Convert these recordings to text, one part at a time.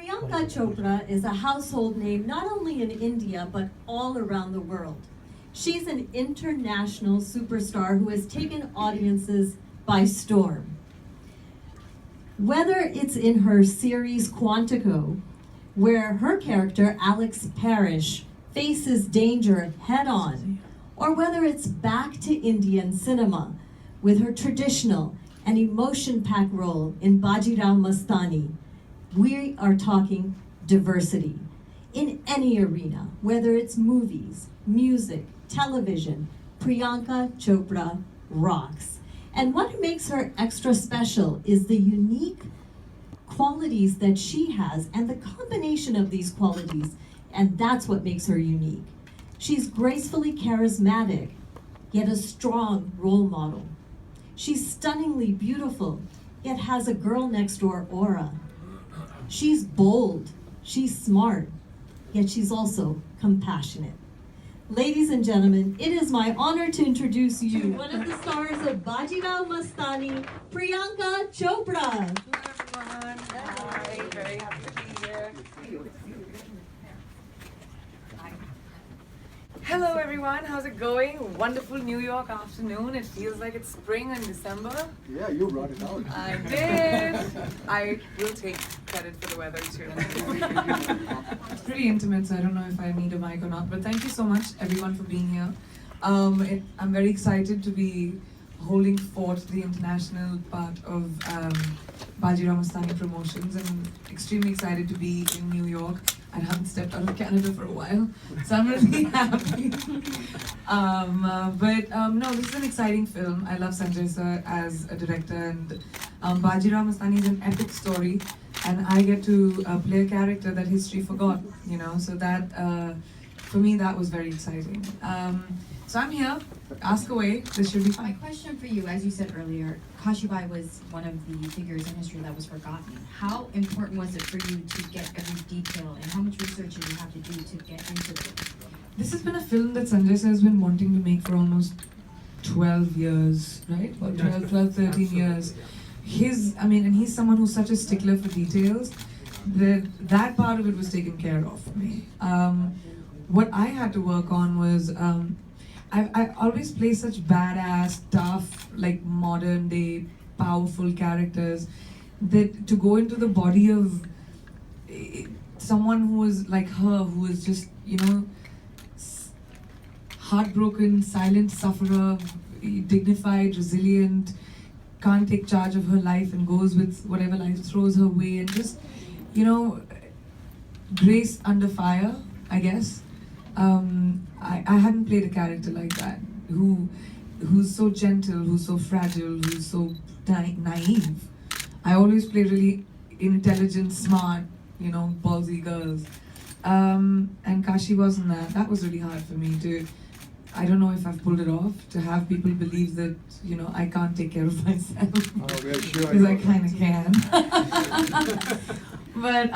Priyanka Chopra is a household name not only in India but all around the world. She's an international superstar who has taken audiences by storm. Whether it's in her series Quantico, where her character Alex Parrish faces danger head-on, or whether it's back to Indian cinema with her traditional and emotion-packed role in Bajirao Mastani, we are talking diversity. In any arena, whether it's movies, music, television, Priyanka Chopra rocks. And what makes her extra special is the unique qualities that she has and the combination of these qualities, and that's what makes her unique. She's gracefully charismatic, yet a strong role model. She's stunningly beautiful, yet has a girl next door aura. She's bold, she's smart, yet she's also compassionate. Ladies and gentlemen, it is my honor to introduce you, one of the stars of Bajirao Mastani, Priyanka Chopra. Hello everyone. Hi, very happy to be here. Hello everyone, how's it going? Wonderful New York afternoon. It feels like it's spring in December. Yeah, you brought it out. I did. I will take credit for the weather too. It's pretty intimate, so I don't know if I need a mic or not. But thank you so much everyone for being here. I'm very excited to be holding fort the international part of Bajirao Mastani promotions, and extremely excited to be in New York. I haven't stepped out of Canada for a while, so I'm really happy. No, this is an exciting film. I love Sanjay sir as a director, and Bajirao Mastani is an epic story, and I get to play a character that history forgot, you know, so that, for me, that was very exciting. So I'm here, ask away, this should be My fun. question for you, as you said earlier, Kashibai was one of the figures in history that was forgotten. How important was it for you to get every detail, and how much research did you have to do to get into it? This has been a film that Sanjay sir has been wanting to make for almost 12 years, right? Or 12, 13 years. And he's someone who's such a stickler for details, that part of it was taken care of for me. What I had to work on was, I always play such badass, tough, like modern day, powerful characters, that to go into the body of someone who is like her, who is just, you know, heartbroken, silent sufferer, dignified, resilient, can't take charge of her life and goes with whatever life throws her way, and just, you know, grace under fire, I guess. I hadn't played a character like that, who's so gentle, who's so fragile, who's so naive. I always play really intelligent, smart, you know, ballsy girls. And Kashi wasn't that. That was really hard for me to, I don't know if I've pulled it off, to have people believe that, you know, I can't take care of myself. Oh, we're sure. Because I kind of can. But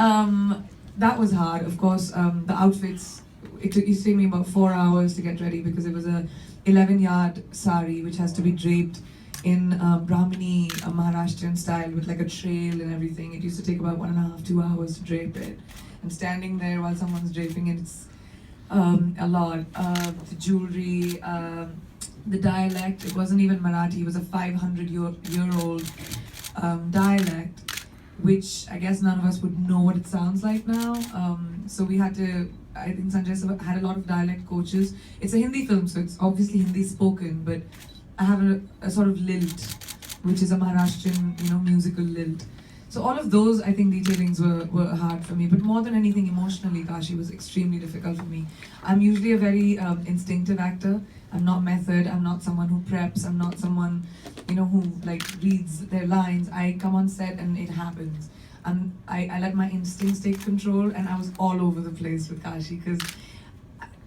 that was hard. Of course, the outfits, it used to take me about 4 hours to get ready, because it was a 11-yard sari which has to be draped in Brahmini Maharashtrian style with like a trail and everything. It used to take about 1.5, 2 hours to drape it. And standing there while someone's draping it, it's a lot. The jewelry, the dialect, it wasn't even Marathi, it was a 500-year-old dialect, which I guess none of us would know what it sounds like now. So we had to, I think Sanjay sir had a lot of dialect coaches. It's a Hindi film, so it's obviously Hindi spoken, but I have a sort of lilt, which is a Maharashtrian, you know, musical lilt. So all of those, I think, detailings were hard for me. But more than anything, emotionally, Kashi was extremely difficult for me. I'm usually a very instinctive actor. I'm not method. I'm not someone who preps. I'm not someone, you know, who like reads their lines. I come on set and it happens. I let my instincts take control, and I was all over the place with Kashi, because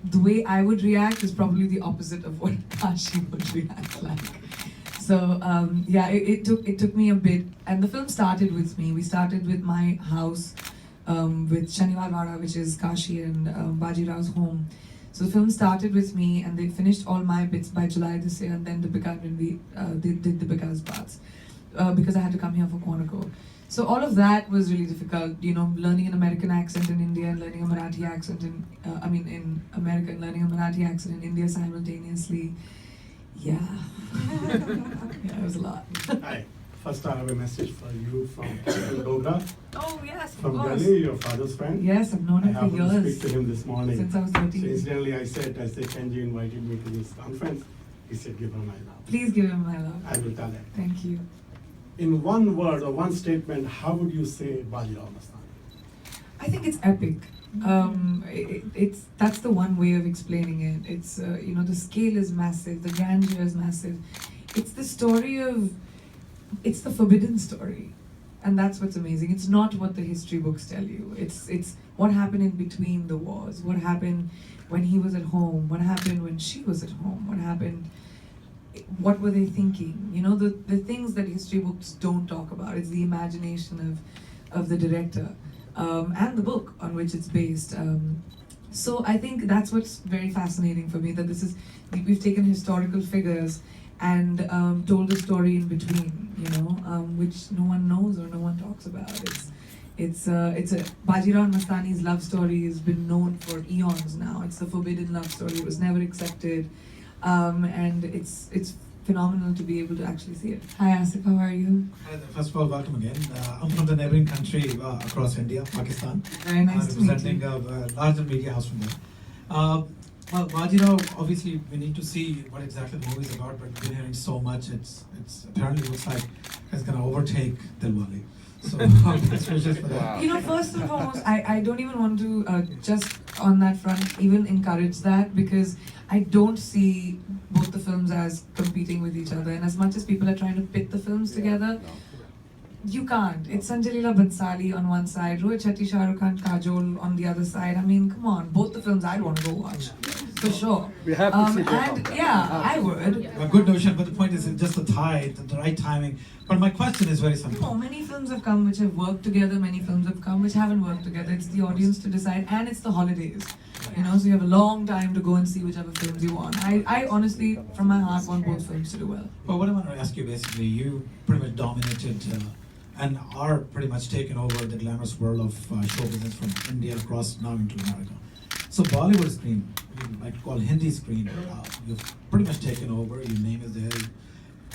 the way I would react is probably the opposite of what Kashi would react like. So yeah, it took me a bit, and the film started with me. We started with my house, with Shaniwar Vada, which is Kashi and Bajirao's home. So the film started with me, and they finished all my bits by July this year, and then Deepika and we did the Deepika's parts, because I had to come here for Quantico. So all of that was really difficult, you know, learning an American accent in India and learning a Marathi accent in America and learning a Marathi accent in India simultaneously. Yeah. Yeah, it was a lot. Hi. First, I have a message for you from Kapil Dogra, Oh yes, of from course. Delhi, your father's friend. Yes, I've known I him for happened to years. speak to him this morning. Since I was So 13. incidentally, I said, Kenji invited me to this conference. He said, give her my love. Please give him my love. I will tell him. Thank you. In one word or one statement, how would you say Bajirao Mastani? I think it's epic. It's that's the one way of explaining it. It's you know, the scale is massive, the grandeur is massive. It's the story of, it's the forbidden story, and that's what's amazing. It's not what the history books tell you. It's what happened in between the wars. What happened when he was at home? What happened when she was at home? What happened? What were they thinking? You know, the things that history books don't talk about. It's the imagination of the director and the book on which it's based. So I think that's what's very fascinating for me, that we've taken historical figures and told a story in between, you know, which no one knows or no one talks about. It's a Bajirao Mastani's love story has been known for eons now. It's the forbidden love story. It was never accepted. And it's phenomenal to be able to actually see it. Hi Asif, how are you? First of all, welcome again. I'm from the neighboring country across India, Pakistan. Very nice to meet representing you. a larger media house from there. Well, Bajirao, obviously, we need to see what exactly the movie is about, but we've been hearing so much. It's apparently looks like it's going to overtake Dilwale. So, best wishes for that. You know, first and foremost, I don't even want to just on that front even encourage that, because I don't see both the films as competing with each other. And as much as people are trying to pit the films together, you can't. It's Sanjay Leela Bhansali on one side, Rohit Shetty, Shah Rukh Khan, Kajol on the other side. I mean, come on, both the films I'd want to go watch, for sure. We have to see both of And them. yeah, I would. A good notion, but the point is just the right timing. But my question is very No, simple. many films have come which have worked together, many films have come which haven't worked together. It's the audience to decide, and it's the holidays. You know, so you have a long time to go and see whichever films you want. I honestly, from my heart, want both films to do well. Well, what I want to ask you basically, you pretty much dominated and are pretty much taken over the glamorous world of show business from India across now into America. So Bollywood screen, we like to call Hindi screen, you've pretty much taken over, your name is there.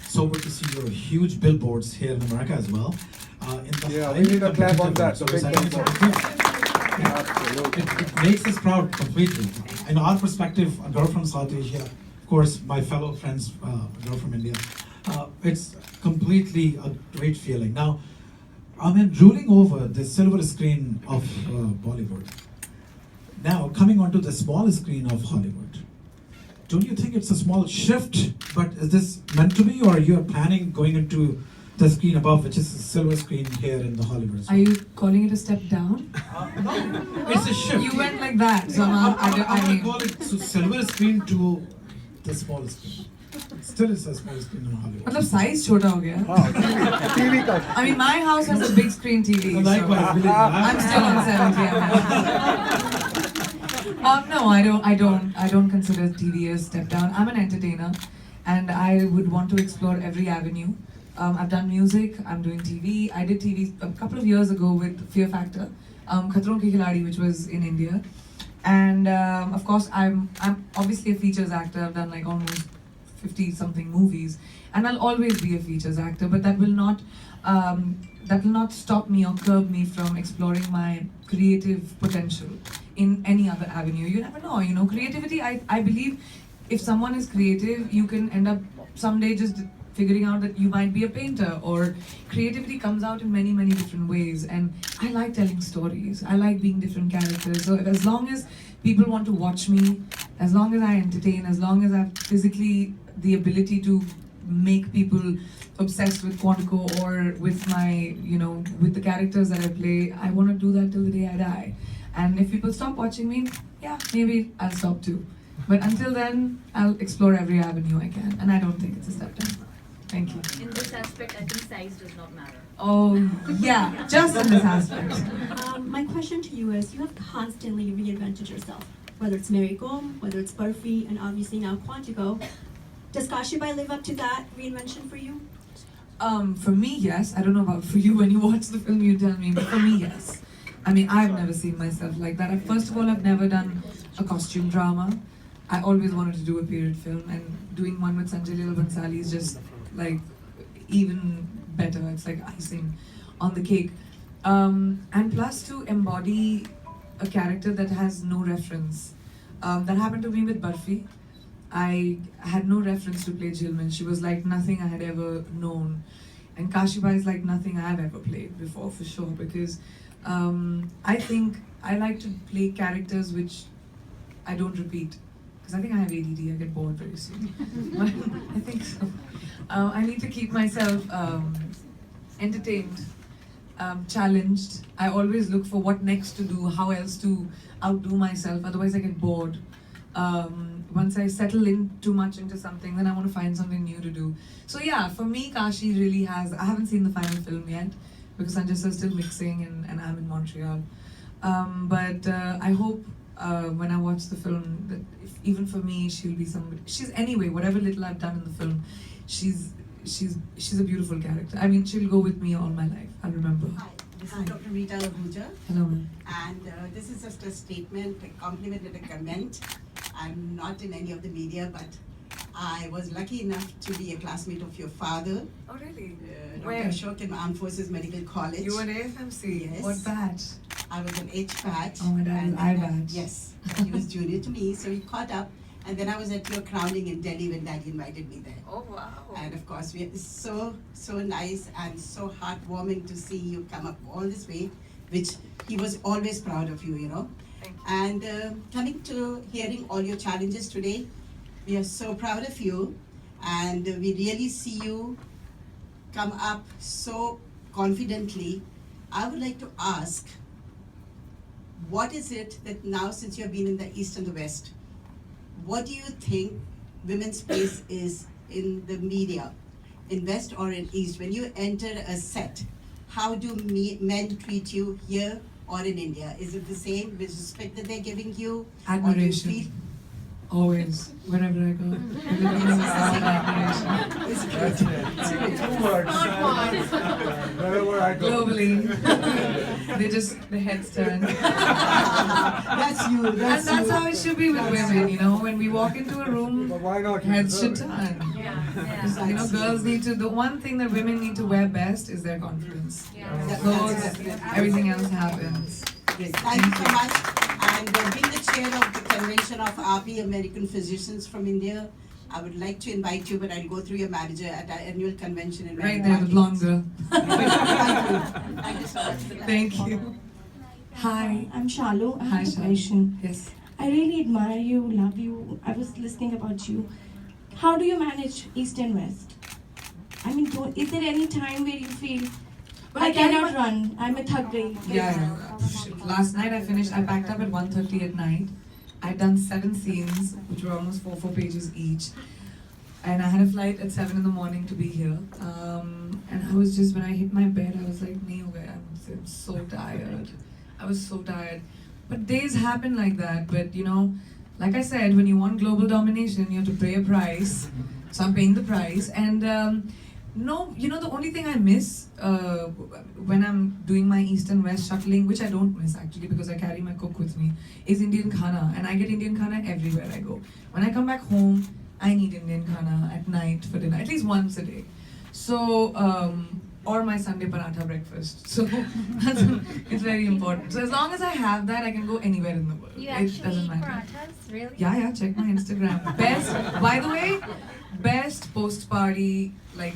So good to see your huge billboards here in America as well. In the Yeah, we highly need a clap on competitive that. world. So Big I think it's a clap. big deal. Absolutely. It makes us proud completely. In our perspective, a girl from South Asia, of course, my fellow friends, a girl from India, it's completely a great feeling. Now, I mean, ruling over the silver screen of Bollywood, now coming onto the small screen of Hollywood, don't you think it's a small shift? But is this meant to be, or you are planning going into the screen above, which is the silver screen here in the Hollywood? as Are well? you calling it a step down? No, it's a shift. You went like that, so I I mean, call it silver screen to the small screen. Still, it's a small screen in Hollywood. मतलब size छोटा हो गया. हाँ, TV का. I mean, my house has a big screen TV. Well, likewise, So believe me, I'm still on 70. No, I don't consider TV a step down. I'm an entertainer, and I would want to explore every avenue. I've done music. I'm doing TV. I did TV a couple of years ago with Fear Factor, Khatron Ke Khiladi, which was in India, and of course I'm obviously a features actor. I've done like almost 50-something movies, and I'll always be a features actor. But that will not stop me or curb me from exploring my creative potential in any other avenue. You never know, you know. Creativity, I believe, if someone is creative, you can end up someday just figuring out that you might be a painter, or creativity comes out in many, many different ways. And I like telling stories. I like being different characters. So as long as people want to watch me, as long as I entertain, as long as I have physically the ability to make people obsessed with Quantico or with my, you know, with the characters that I play, I want to do that till the day I die. And if people stop watching me, yeah, maybe I'll stop too. But until then, I'll explore every avenue I can, and I don't think it's a step down. Thank you. In this aspect, I think size does not matter. Oh, yeah, just in this aspect. My question to you is, you have constantly reinvented yourself, whether it's Mary Gom, whether it's Burfi, and obviously now Quantico. Does Kashibai live up to that reinvention for you? For me, yes. I don't know about for you. When you watch the film, you tell me. But for me, yes. I mean, I've never seen myself like that. First of all, I've never done a costume drama. I always wanted to do a period film, and doing one with Sanjay Leela Bhansali is just like even better. It's like icing on the cake. And plus to embody a character that has no reference. That happened to me with Barfi. I had no reference to play Jilmin. She was like nothing I had ever known. And Kashibai is like nothing I've ever played before, for sure, because I think I like to play characters which I don't repeat. Because I think I have ADD, I get bored very soon. I think so. I need to keep myself entertained, challenged. I always look for what next to do, how else to outdo myself, otherwise I get bored. Once I settle in too much into something, then I want to find something new to do. So yeah, for me, Kashi really has, I haven't seen the final film yet, because Sanjay sir is still mixing and I'm in Montreal. But I hope when I watch the film that even for me, she'll be somebody, she's anyway, whatever little I've done in the film, she's a beautiful character. I mean, she'll go with me all my life. I'll remember her. Hi, this is Dr. Rita Ahuja, Hello, ma'am. and this is just a statement, a compliment and a comment. I'm not in any of the media, but I was lucky enough to be a classmate of your father, Oh, really? Dr. Where? Ashok in Armed Forces Medical College. You were at AFMC? Yes. What batch? I was an H batch. Oh, my dad was and I then batch. Yes, he was junior to me, so we caught up. And then I was at your crowning in Delhi when Daddy invited me there. Oh, wow. And of course, it's so nice and so heartwarming to see you come up all this way, which he was always proud of you, you know. Thank you. And coming to hearing all your challenges today, we are so proud of you, and we really see you come up so confidently. I would like to ask, what is it that now, since you have been in the East and the West, what do you think women's place is in the media, in West or in East? When you enter a set, how do men treat you here or in India? Is it the same with respect that they're giving you? Admiration. Or do you feel Always, wherever I go. Admiration. it's That's great. it. It's great. 2 words. Wherever I go. Globally, the heads turn. That's you. And that's how it should be with women, you know. When we walk into a room, But why not? heads should Deserve it. turn. Yeah. You know, girls need to, the one thing that women need to wear best is their confidence. Clothes, everything else happens. Great. Thank you so much. And being the chair of the convention of RP, American Physicians from India, I would like to invite you, but I'll go through your manager at our annual convention in Right there, the blonde girl. Thank you so much. Thank you. Hi, I'm Shalu. I Hi, have a Shalu. question. Yes. I really admire you, love you. I was listening about you. How do you manage East and West? I mean, is there any time where you feel Well, I I carry cannot my- run? I'm a thug brain. Yeah. Last night I packed up at 1:30 at night. I'd done 7 scenes, which were almost 4 pages each. And I had a flight at 7 in the morning to be here. And I was just, when I hit my bed, I was like, nahi ho gaya. I'm so tired. I was so tired. But days happen like that. But you know, like I said, when you want global domination, you have to pay a price. So I'm paying the price. And no, you know, the only thing I miss when I'm doing my East and West shuttling, which I don't miss actually because I carry my cook with me, is Indian khana. And I get Indian khana everywhere I go. When I come back home, I need Indian khana at night for dinner, at least once a day. So, or my Sunday paratha breakfast. So, it's very important. So as long as I have that, I can go anywhere in the world. You It actually doesn't eat matter. parathas? Really? Yeah, check my Instagram. Best, by the way, best post-party, like,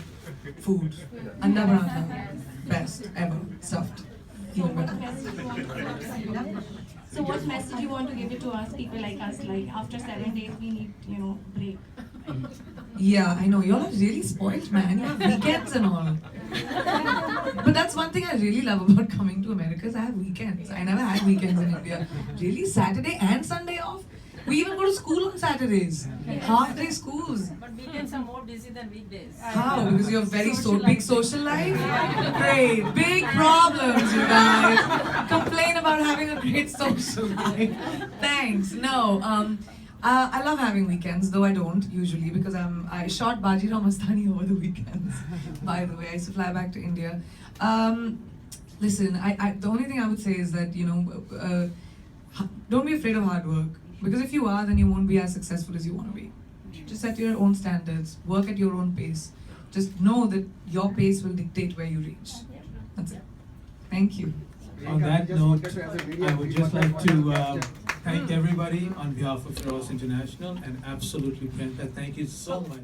food. Anda paratha. Best ever. Stuffed. So Even what better. message you want to So what message you want to give it to us, people like us, like after 7 days we need, you know, break. Yeah, I know. Y'all are really spoiled, man. You have weekends and all. But that's one thing I really love about coming to America is I have weekends. I never had weekends in India. Really? Saturday and Sunday off? We even go to school on Saturdays. Half-day schools. But weekends are more busy than weekdays. How? Because you have very big social life? Great. Big problems, you guys. Complain about having a great social life. Thanks. No. I love having weekends, though I don't usually because I shot Bajirao Mastani over the weekends. By the way, I used to fly back to India. Listen, the only thing I would say is that don't be afraid of hard work, because if you are, then you won't be as successful as you want to be. Just set your own standards, work at your own pace. Just know that your pace will dictate where you reach. That's it. Thank you. On that note, I would just like to thank everybody on behalf of Feroz International, and absolutely, Priyanka, thank you so much.